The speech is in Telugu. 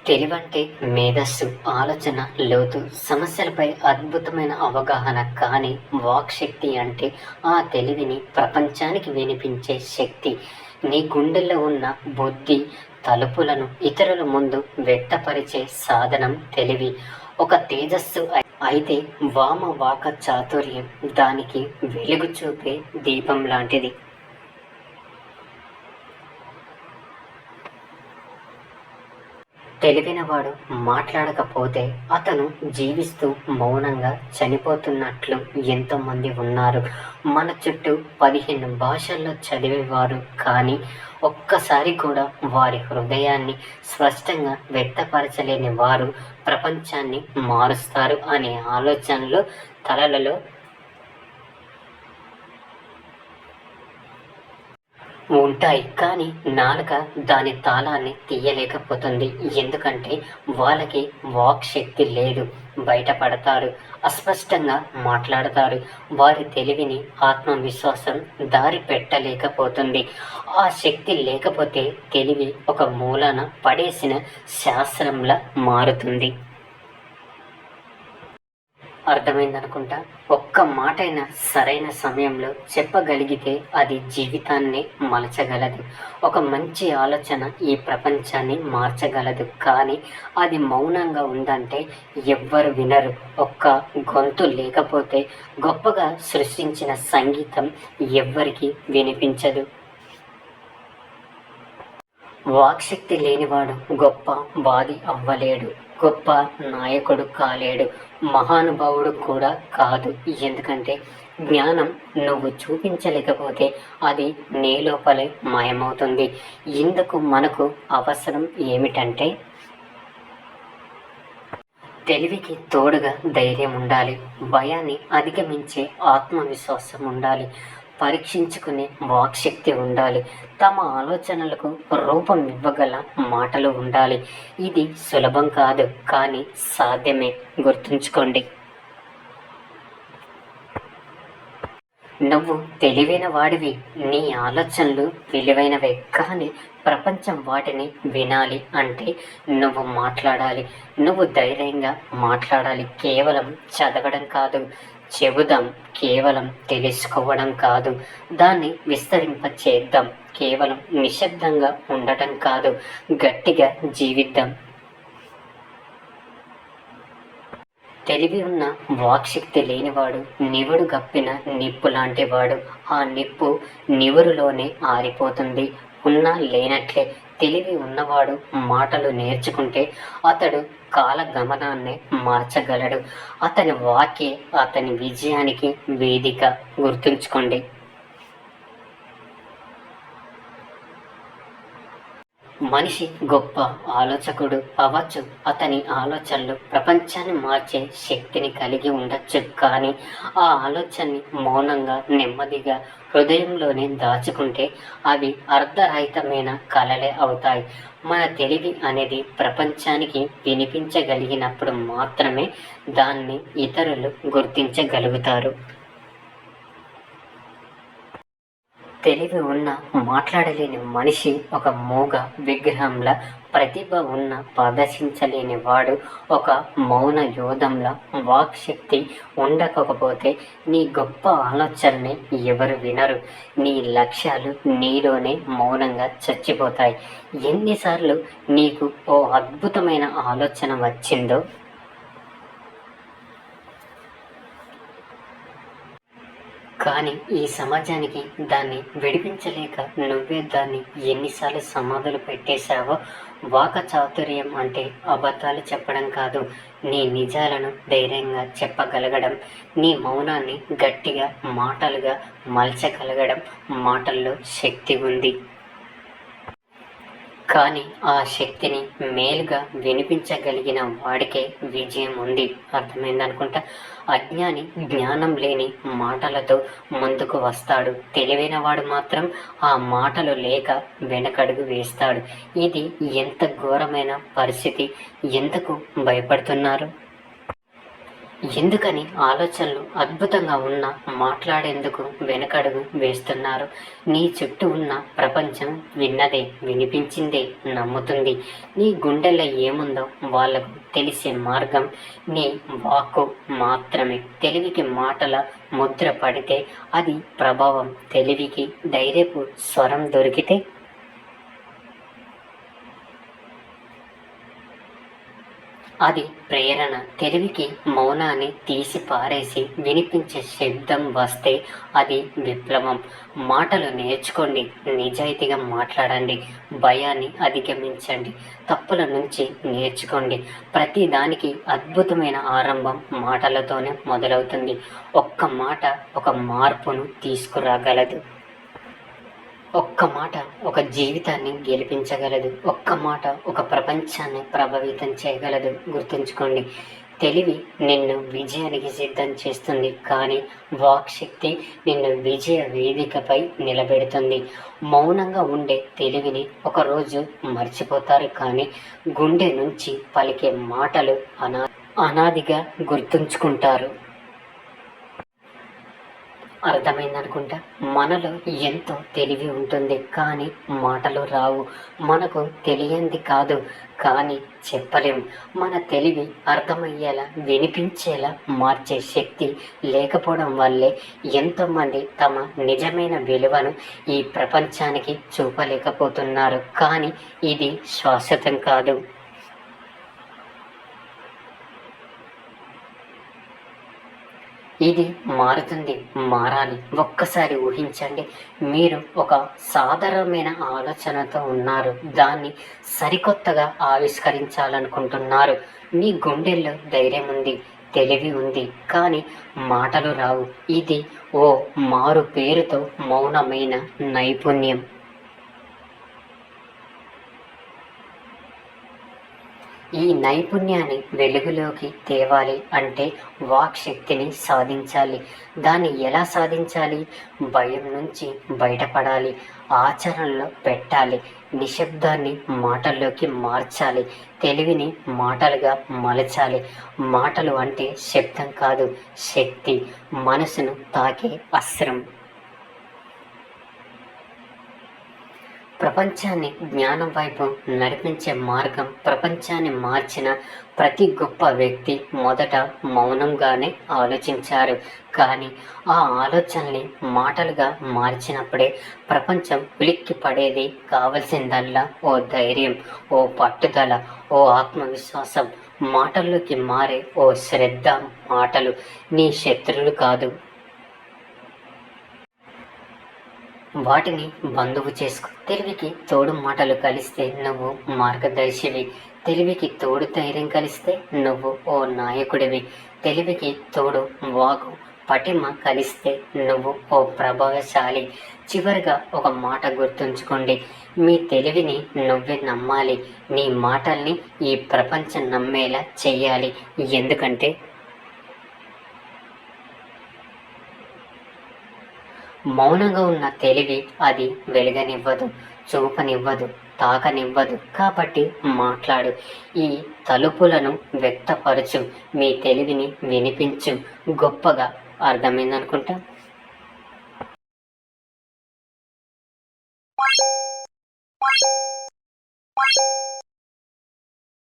తెలివంటే మేధస్సు, ఆలోచన, లోతు, సమస్యలపై అద్భుతమైన అవగాహన. కానీ వాక్శక్తి అంటే ఆ తెలివిని ప్రపంచానికి వినిపించే శక్తి. నీ గుండెల్లో ఉన్న బుద్ధి తలుపులను ఇతరుల ముందు వ్యక్తపరిచే సాధనం తెలివి. ఒక తేజస్సు అయితే వామ వాక చాతుర్యం దానికి వెలుగు చూపే దీపం లాంటిది. తెలివినవాడు మాట్లాడకపోతే అతను జీవిస్తూ మౌనంగా చనిపోతున్నట్లు ఎంతోమంది ఉన్నారు. మన చుట్టూ 15 భాషల్లో చదివేవారు కానీ ఒక్కసారి కూడా వారి హృదయాన్ని స్పష్టంగా వ్యక్తపరచలేని వారు ప్రపంచాన్ని మారుస్తారు అనే ఆలోచనలు తలలలో ఉంటాయి. కానీ నాలుక దాని తాళాన్ని తీయలేకపోతుంది. ఎందుకంటే వాళ్ళకి వాక్ శక్తి లేదు. బయటపడతారు, అస్పష్టంగా మాట్లాడతారు. వారి తెలివిని ఆత్మవిశ్వాసం దారి పెట్టలేకపోతుంది. ఆ శక్తి లేకపోతే తెలివి ఒక మూలన పడేసిన శాస్త్రంలా మారుతుంది. అర్థమైందనుకుంటా. ఒక్క మాటైనా సరైన సమయంలో చెప్పగలిగితే అది జీవితాన్ని మలచగలదు. ఒక మంచి ఆలోచన ఈ ప్రపంచాన్ని మార్చగలదు. కానీ అది మౌనంగా ఉందంటే ఎవ్వరు వినరు. ఒక్క గొంతు లేకపోతే గొప్పగా సృష్టించిన సంగీతం ఎవ్వరికి వినిపించదు. వాక్శక్తి లేనివాడు గొప్ప వాది అవ్వలేడు, గొప్ప నాయకుడు కాలేడు, మహానుభావుడు కూడా కాదు. ఎందుకంటే జ్ఞానం నువ్వు చూపించలేకపోతే అది నీ లోపలే మాయమవుతుంది. ఇందుకు మనకు అవసరం ఏమిటంటే తెలివికి తోడుగా ధైర్యం ఉండాలి, భయాన్ని అధిగమించే ఆత్మవిశ్వాసం ఉండాలి, పరీక్షించుకునే వాక్శక్తి ఉండాలి, తమ ఆలోచనలకు రూపం ఇవ్వగల మాటలు ఉండాలి. ఇది సులభం కాదు, కానీ సాధ్యమే. గుర్తుంచుకోండి. నువ్వు తెలివైన వాడివి, నీ ఆలోచనలు విలువైనవే. కానీ ప్రపంచం వాటిని వినాలి అంటే నువ్వు మాట్లాడాలి. నువ్వు ధైర్యంగా మాట్లాడాలి. కేవలం చదవడం కాదు, చెబుదాం. కేవలం తెలుసుకోవడం కాదు, దాన్ని విస్తరింపచేద్దాం. కేవలం నిశ్శబ్దంగా ఉండటం కాదు, గట్టిగా జీవిద్దాం. తెలివి ఉన్న వాక్శక్తి లేనివాడు నివుడు గప్పిన నిప్పు లాంటివాడు. ఆ నిప్పు నివురులోనే ఆరిపోతుంది. ఉన్నా లేనట్లే. తెలివి ఉన్నవాడు మాటలు నేర్చుకుంటే అతడు కాలగమనాన్ని మార్చగలడు. అతని వాక్యే అతని విజయానికి వేదిక. గుర్తుంచుకోండి. మనిషి గొప్ప ఆలోచకుడు అవ్వచ్చు. అతని ఆలోచనలు ప్రపంచాన్ని మార్చే శక్తిని కలిగి ఉండొచ్చు. కానీ ఆ ఆలోచనని మౌనంగా నెమ్మదిగా హృదయంలోనే దాచుకుంటే అవి అర్ధరహితమైన కలలే అవుతాయి. మన తెలివి అనేది ప్రపంచానికి వినిపించగలిగినప్పుడు మాత్రమే దాన్ని ఇతరులు గుర్తించగలుగుతారు. తెలివి ఉన్న మాట్లాడలేని మనిషి ఒక మూగ విగ్రహంలా, ప్రతిభ ఉన్న ప్రదర్శించలేని వాడు ఒక మౌన యోధంలా. వాక్శక్తి ఉండకపోతే నీ గొప్ప ఆలోచనని ఎవరు వినరు. నీ లక్ష్యాలు నీలోనే మౌనంగా చచ్చిపోతాయి. ఎన్నిసార్లు నీకు ఓ అద్భుతమైన ఆలోచన వచ్చిందో కానీ ఈ సమాజానికి దాన్ని విడిపించలేక నువ్వే దాన్ని ఎన్నిసార్లు సమాధులు పెట్టేశావో. వాకచాతుర్యం అంటే అబద్ధాలు చెప్పడం కాదు, నీ నిజాలను ధైర్యంగా చెప్పగలగడం, నీ మౌనాన్ని గట్టిగా మాటలుగా మలచగలగడం. మాటల్లో శక్తి ఉంది, కానీ ఆ శక్తిని మేలుగా వినిపించగలిగిన వాడికే విజయం ఉంది. అర్థమైందనుకుంటా. అజ్ఞాని జ్ఞానం లేని మాటలతో ముందుకు వస్తాడు. తెలివైన వాడు మాత్రం ఆ మాటలు లేక వెనకడుగు వేస్తాడు. ఇది ఎంత ఘోరమైన పరిస్థితి. ఎందుకు భయపడుతున్నారు? ఎందుకని ఆలోచనలు అద్భుతంగా ఉన్న మాట్లాడేందుకు వెనకడుగు వేస్తున్నారు? నీ చుట్టూ ఉన్న ప్రపంచం విన్నదే, వినిపించిందే నమ్ముతుంది. నీ గుండెల్లో ఏముందో వాళ్లకు తెలిసే మార్గం నీ వాక్కు మాత్రమే. తెలివికి మాటల ముద్ర పడితే అది ప్రభావం. తెలివికి ధైర్యపు స్వరం దొరికితే అది ప్రేరణ. తెలివికి మౌనాన్ని తీసి పారేసి వినిపించే శబ్దం వస్తే అది విప్లవం. మాటలు నేర్చుకోండి, నిజాయితీగా మాట్లాడండి, భయాన్ని అధిగమించండి, తప్పుల నుంచి నేర్చుకోండి. ప్రతి దానికి అద్భుతమైన ఆరంభం మాటలతోనే మొదలవుతుంది. ఒక్క మాట ఒక మార్పును తీసుకురాగలదు. ఒక్క మాట ఒక జీవితాన్ని గెలిపించగలదు. ఒక్క మాట ఒక ప్రపంచాన్ని ప్రభావితం చేయగలదు. గుర్తుంచుకోండి, తెలివి నిన్ను విజయానికి సిద్ధం చేస్తుంది, కానీ వాక్శక్తి నిన్ను విజయ వేదికపై నిలబెడుతుంది. మౌనంగా ఉండే తెలివిని ఒకరోజు మర్చిపోతారు, కానీ గుండె నుంచి పలికే మాటలు అనాదిగా గుర్తుంచుకుంటారు. అర్థమైందనుకుంటా. మనలో ఎంతో తెలివి ఉంటుంది, కానీ మాటలు రావు. మనకు తెలియంది కాదు, కానీ చెప్పలేం. మన తెలివి అర్థమయ్యేలా, వినిపించేలా మార్చే శక్తి లేకపోవడం వల్లే ఎంతోమంది తమ నిజమైన విలువను ఈ ప్రపంచానికి చూపలేకపోతున్నారు. కానీ ఇది శాశ్వతం కాదు. ఇది మారుతుంది, మారాలి. ఒక్కసారి ఊహించండి, మీరు ఒక సాధారణమైన ఆలోచనతో ఉన్నారు, దాన్ని సరికొత్తగా ఆవిష్కరించాలనుకుంటున్నారు. మీ గుండెల్లో ధైర్యం ఉంది, తెలివి ఉంది, కానీ మాటలు రావు. ఇది ఓ మారు పేరుతో మౌనమైన నైపుణ్యం. ఈ నైపుణ్యాన్ని వెలుగులోకి తేవాలి అంటే వాక్ శక్తిని సాధించాలి. దాన్ని ఎలా సాధించాలి? భయం నుంచి బయటపడాలి, ఆచరణలో పెట్టాలి, నిశ్శబ్దాన్ని మాటల్లోకి మార్చాలి, తెలివిని మాటలుగా మలచాలి. మాటలు అంటే శబ్దం కాదు, శక్తి, మనసును తాకే అస్త్రం. ప్రపంచాన్ని జ్ఞానం వైపు నడిపించే మార్గం. ప్రపంచాన్ని మార్చిన ప్రతి గొప్ప వ్యక్తి మొదట మౌనంగానే ఆలోచించారు, కానీ ఆ ఆలోచనల్ని మాటలుగా మార్చినప్పుడే ప్రపంచం ఉలిక్కి పడేది. కావలసిందల్లా ఓ ధైర్యం, ఓ పట్టుదల, ఓ ఆత్మవిశ్వాసం. మాటల్లోకి మారే ఓ శ్రద్ధ. మాటలు నీ శత్రువులు కాదు, వాటిని బంధువు చేసుకో. తెలివికి తోడు మాటలు కలిస్తే నువ్వు మార్గదర్శివి. తెలివికి తోడు ధైర్యం కలిస్తే నువ్వు ఓ నాయకుడివి. తెలివికి తోడు వాగు పటిమ కలిస్తే నువ్వు ఓ ప్రభావశాలి. చివరిగా ఒక మాట గుర్తుంచుకోండి, మీ తెలివిని నువ్వే నమ్మాలి. నీ మాటల్ని ఈ ప్రపంచం నమ్మేలా చెయ్యాలి. ఎందుకంటే మౌనంగా ఉన్న తెలివి అది వెలుగనివ్వదు, చూపనివ్వదు, తాకనివ్వదు. కాబట్టి మాట్లాడు, ఈ తలుపులను వ్యక్తపరచు, మీ తెలివిని వినిపించు గొప్పగా. అర్థమైందనుకుంటా.